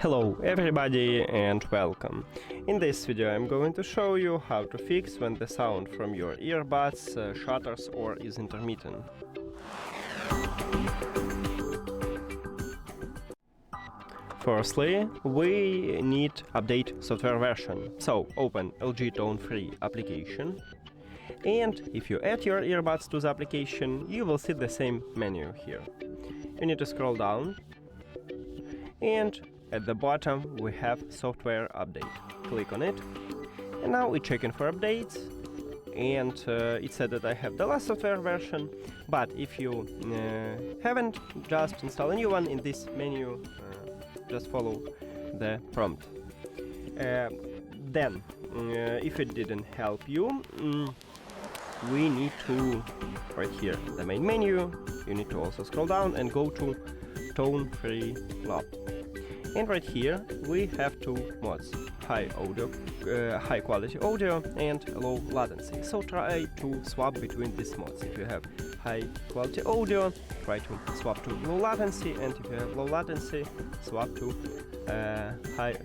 Hello everybody and welcome. In this video I'm going to show you how to fix when the sound from your earbuds shutters or is intermittent. Firstly, we need update software version. So open LG TONE Free application, and if you add your earbuds to the application, you will see the same menu here. You need to scroll down, and at the bottom we have software update. Click on it, and now we're checking for updates, and it said that I have the last software version, but if you haven't, just install a new one. In this menu just follow the prompt. Then if it didn't help you, we need to, right here, the main menu, you need to also scroll down and go to Tone Free Lab. And right here we have two mods: high quality audio and low latency. So try to swap between these mods. If you have high quality audio, try to swap to low latency, and if you have low latency, swap to high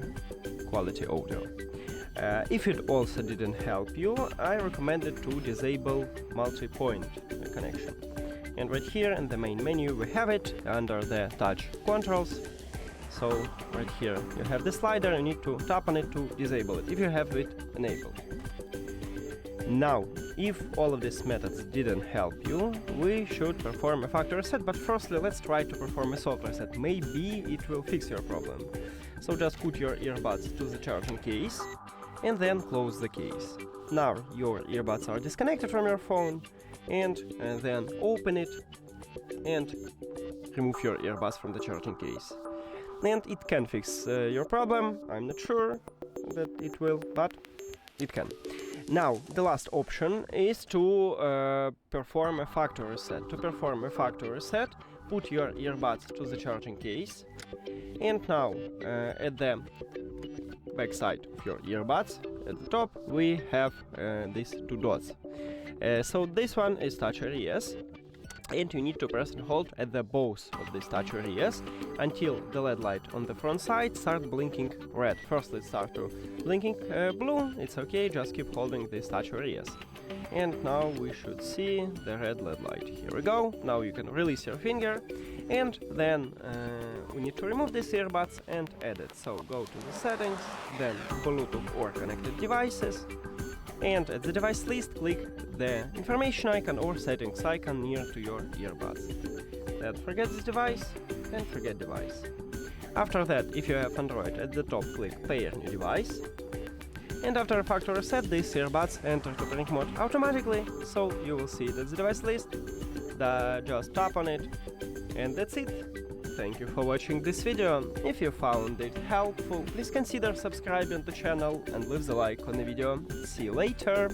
quality audio. If it also didn't help you, I recommended to disable multi-point connection. And right here in the main menu we have it under the touch controls. So right here you have the slider, you need to tap on it to disable it if you have it enabled. Now, if all of these methods didn't help you, we should perform a factory reset, but firstly let's try to perform a soft reset. Maybe it will fix your problem. So just put your earbuds to the charging case and then close the case. Now your earbuds are disconnected from your phone, and then open it and remove your earbuds from the charging case. And it can fix your problem. I'm not sure that it will, but it can. Now, the last option is to perform a factory reset. To perform a factory reset, put your earbuds to the charging case, and now at the back side of your earbuds, at the top, we have these two dots. So this one is touch areas, and you need to press and hold at the both of these touch areas until the LED light on the front side starts blinking red. First it starts to blinking blue, it's okay, just keep holding these touch areas. And now we should see the red LED light. Here we go. Now you can release your finger, and then we need to remove these earbuds and add it. So go to the settings, then Bluetooth or connected devices, and at the device list click the information icon or settings icon near to your earbuds. Then forget this device and forget device. After that, if you have Android, at the top click pair new device, and after a factory reset, these earbuds enter to pairing mode automatically, so you will see that the device list, just tap on it, and that's it. Thank you for watching this video. If you found it helpful, please consider subscribing to the channel and leave the like on the video. See you later!